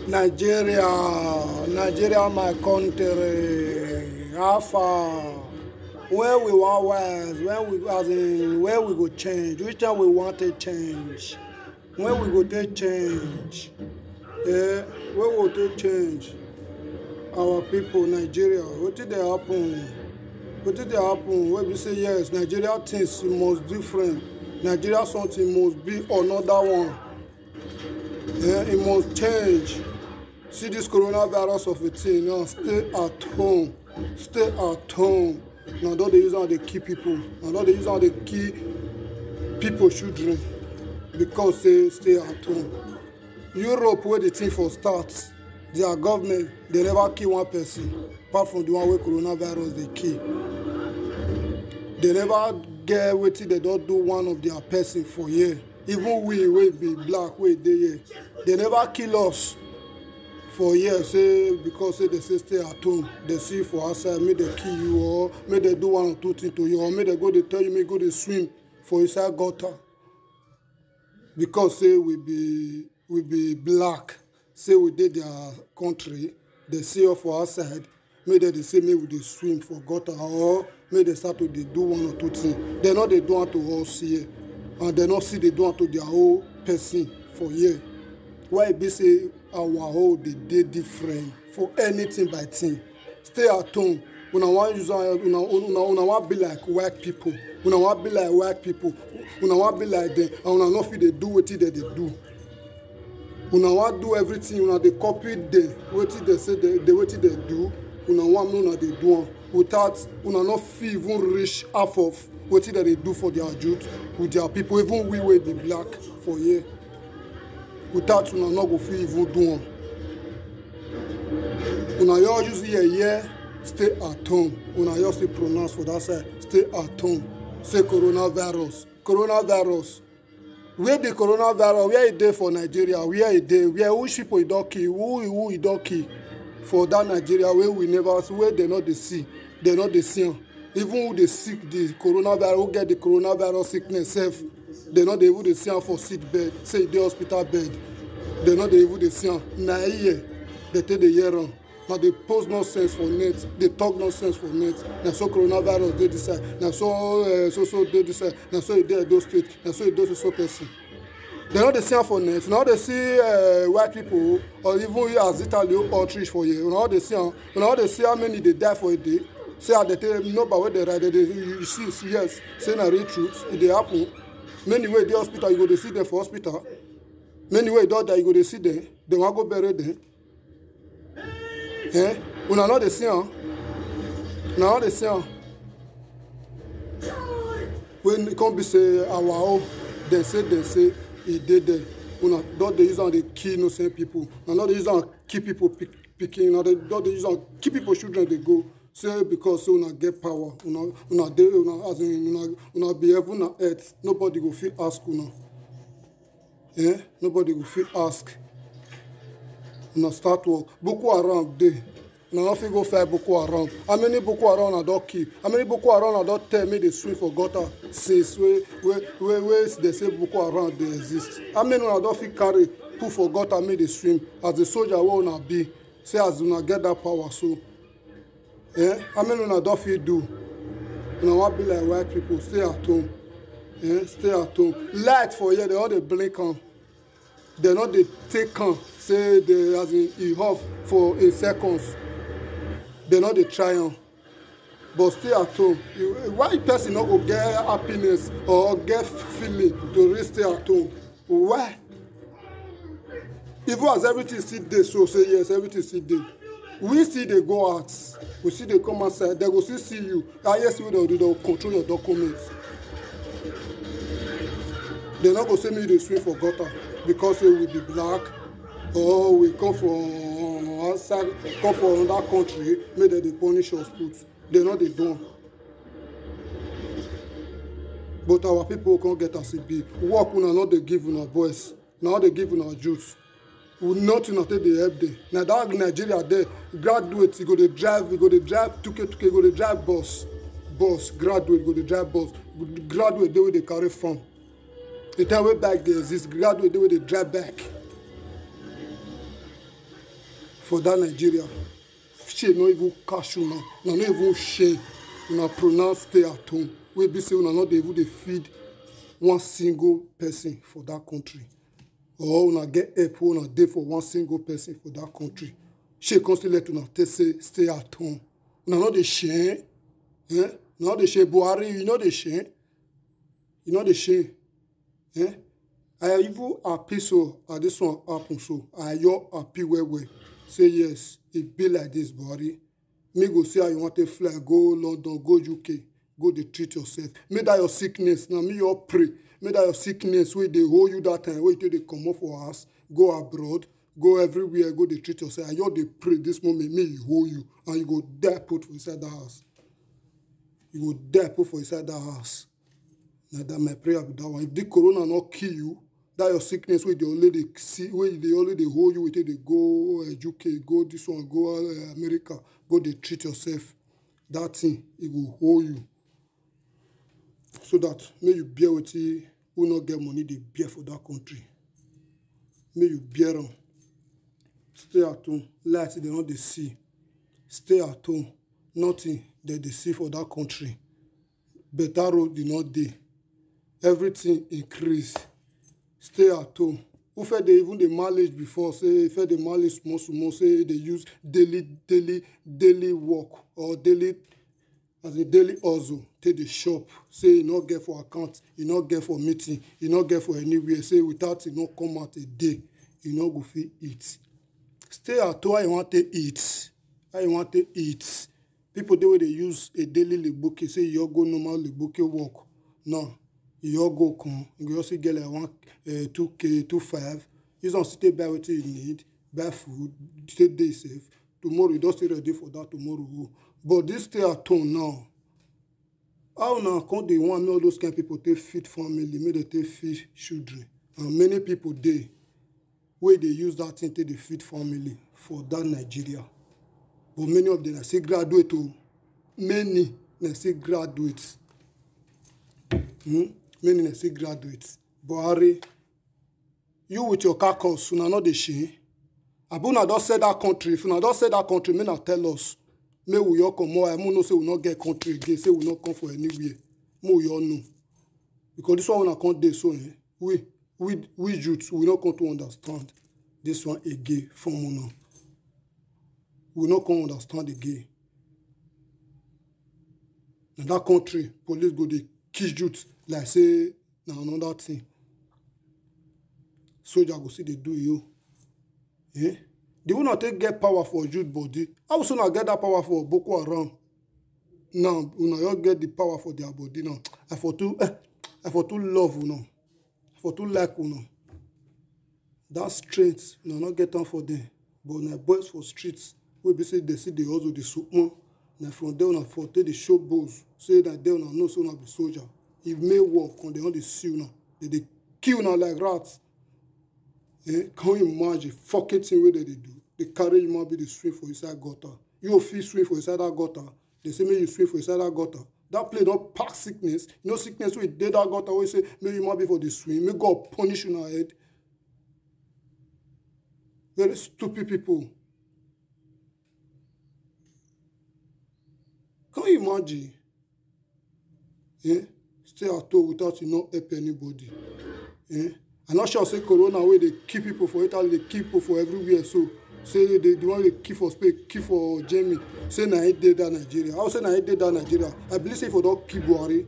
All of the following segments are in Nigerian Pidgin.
Nigeria, my country. How far? Where we want wise? Where we go change? Which time we want to change? When we go to change? Yeah, where we to change? Our people, Nigeria. What did they happen? What did they happen? When we say yes, Nigeria things must different. Nigeria something must be another one. Yeah, it must change. See this coronavirus of a thing now. Stay at home. Stay at home. Now don't they use how they keep people. Now don't they use how they keep people children. Because they stay at home. Europe where the thing for starts. Their government, they never kill one person. Apart from the one where coronavirus they kill. They never get wetin they don't do one of their person for year. Even we be black, we dey here. They never kill us for years, say because say they say stay at home. They see for outside, may they kill you or may they do one or two things to you, or may they go they tell you may go they swim for inside gutter. Because say we be black, say we did their country, they see us for outside, may they say may we they swim for gutter or may they start to they do one or two things. They know they do it to us here. And they not see they do it to their whole person for year. Why be say our whole they different for anything by thing. Stay at home. Una want use una want be like white people. Una want be like white people. Una want be like them. And una not feel they do what they do. Una want do everything. Una they copy them. What they say they what they do. Una want una they do without una not feel even reach half of what they do for their youth with their people. Even we will be black for year. Without una not go feel even do one. Una y'all use here, stay at home. Una y'all still pronounce for that side, stay at home. Say coronavirus. Coronavirus. Where the coronavirus, where it dey for Nigeria, where it dey, where which people it don't kill, who it don't kill for that Nigeria where we never see, where they not they see, they not they see. Even who they sick the coronavirus, who get the coronavirus sickness self, they not they even they see for sick bed, say the hospital bed. They not they even they see. Now here, they take the year on. Now they post nonsense for net, they talk nonsense for net. Now so coronavirus they decide. Now so they decide. Now so they those states. Now so those so person. They not they see for net. Now they see white people or even as Italy or Trish for you. Now they see how many they die for a day. Say they tell them no, but when they write, you see yes. Say na real truth. It they happen. Many way the hospital you go to see them for hospital. Many way don't die you go to see them. They want go bury them. Eh? Una not the same. Now the same. When it come be say our own, they say it did there. Una don't they use on the key no same people. Now not they use on keep people picking. Now they don't they use on keep people children they go. Say because so una get power. Una be heaven and earth. Nobody go feel ask una. Eh? Nobody go feel ask. Una start work. Boko Haram dey. Una no fit go fight Boko Haram. How many Boko Haram na don kill? How many Boko Haram na don tell me they swim for gutter since where they say Boko Haram dey exist? How many una don fit carry put for gutter make they swim as the soldier wey una be? Say as una get that power so. Eh? How many una don fit do? Una wan be like white people. Stay at home. Eh? Stay at home. Light for here, they all dey blink on. They not dey take on. Say they as in e off for a seconds. They not dey try on. But stay at home. Why person not go get happiness or get feeling to really stay at home? Why? Even as everything still dey, so say yes, everything still dey. We see they go out. We see they come outside. They go still see you. Yes, we do. They'll control your documents. They not go say me they swim for gutter because we be black or we come from outside, come from another country. Maybe they punish us put. They know they don't. But our people can't get us a be. Work una not they give una voice. Now they give una juice. We not take the help there. Now that Nigeria there, graduate, you go to drive 2K, you go to drive bus. Graduate, go to drive bus. Graduate, they will they carry from. The time way back there exist, graduate the way they drive back for that Nigeria. She no even cash you now, no even shame. Una pronounce stay at home. We be say una not able to feed one single person for that country. Or una get help una day for one single person for that country. She constantly let una say stay at home. Una not the shame. Eh? Not the shame. Buhari, you know the shame. You know the shame. Eh? I even happy so this one happen so. I you happy well. Say yes, it be like this, Buhari. Me go say how you want to fly, go London, go UK, go to treat yourself. Make that your sickness. Now me you pray. Make that your sickness where they hold you that time, where they come up for us, go abroad, go everywhere, go to treat yourself. And you they pray this moment, me you hold you, and you go there put for inside the house. You go there put for inside the house. Now that my prayer be that one. If the corona not kill you, that your sickness where they already see, where they already hold you, where they go UK, go this one, go America, go they treat yourself. That thing, it will hold you. So that may you bear with it, who not get money, they bear for that country. May you bear them. Stay at home. Light they not they see. Stay at home. Nothing that they see for that country. Better road did not day. Everything increase. Stay at home. Who fed they even the mileage before? Say fed the mileage small, say they use daily work or daily as a daily hustle. Take the shop. Say you not get for account, you not get for meeting, you not get for anywhere. Say without it not come out a day, you not go fit eat. Stay at home. How you want to eat? How you want to eat? People the way they use a daily libuke. Say you go normal libuke work. No. You go come, you also get like 2K, 2.5. You don't stay buy what you need, buy food, stay day safe. Tomorrow you don't stay ready for that tomorrow. But this stay at home now. How now can't they want all those kind of people to feed family, maybe they feed children. And many people they where they use that thing to feed family for that Nigeria. But many of them I say graduate too. Many I say graduates. Many say graduates. Buhari, you with your carcass, you not the shame. Abuna don't say that country. If you don't say that country, may not tell us. May we all come more. I no say we not get country again. Say we not come for anywhere. May we all know. Because this one I can't do so. We youths, we not come to understand this one again from now. We not come understand again. In that country, police go they kill youths. Like say, now another thing. Soldier go see they do you. Eh? They will not get power for youth body. How soon I get that power for Boko Haram? Now, you get the power for their body now. I for too love you know. I for too like you know. That strength, not get on for them. But now boys for streets, we be say they see the also the soup man. Now from there on for take the show bows. Say that they will not so not be soldier. If may work on the only see now, they kill now like rats. Eh? Can you imagine fucking thing where they do? They carry you might be the swim for inside gutter. You feel swim for inside that gutter. They say may you swim for inside that gutter. That play not pack sickness. You know sickness we did that gutter. We say may you might be for the swim. May God punish you in our head. Very stupid people. Can you imagine? Eh? Stay at home without you not help anybody. Eh? I'm not sure say corona where they keep people for Italy, they keep people for everywhere. So say they want to keep for Spain, keep for Germany. Say na it did that Nigeria. I say na it did that Nigeria. I believe say if I don't keep Buhari,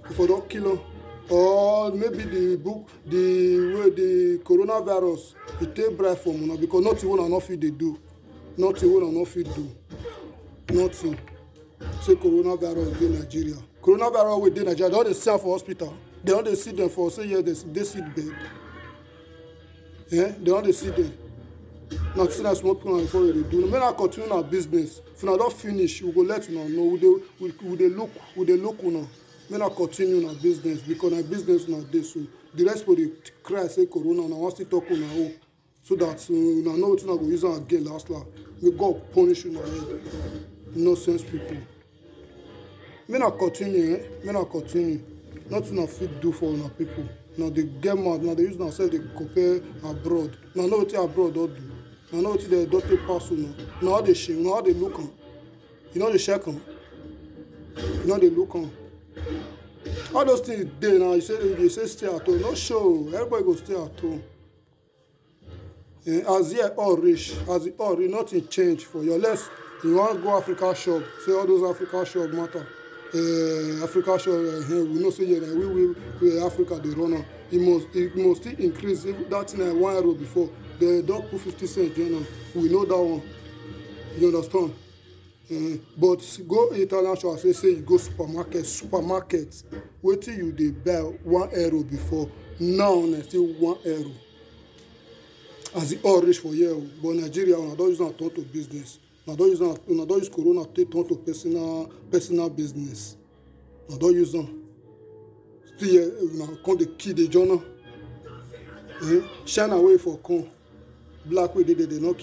if I don't kill him, or maybe the coronavirus, it take breath from una because nothing will not fit they do. Nothing will not fit do. Nothing. Say coronavirus in Nigeria. Coronavirus within Nigeria. They don't see them for hospital. They don't see them for say yeah they see bed. Yeah, they don't see them. Not see that small people before they do. When I continue our business, if I don't finish, we go let you know. We they look now. When I continue our business because our business not there. So the rest for the cry say corona now want to talk on our own. So that you know what go use again last last. May God punish you now. Nonsense people. May not continue, may not continue. Nothing I fit do for una people. Now they get mad, now they use themselves, they compare abroad. Now know what abroad don't do. Now know what they don't take pass now. Now how they shame, now how they look on. You know they check on. You know they look on. All those things there now, you say stay at home. No show. Everybody go stay at home. As yet all rich, as it all rich, nothing change for you. Unless you want to go Africa shop, say all those Africa shop matter. Africa shop, we know say yeah, we Africa they run on. It must still increase. If that thing €1 before, they don't put 50 cents. You know, we know that one. You understand? But go Italian shop, say you go supermarket. Wait till you they buy €1 before. Now it's still €1. As it all rich for you, but Nigeria, we don't use that turn to business. We don't use Corona to turn to personal business. We don't use them. Still, we come the key the journal. Shine away for corn. Black way they don't care.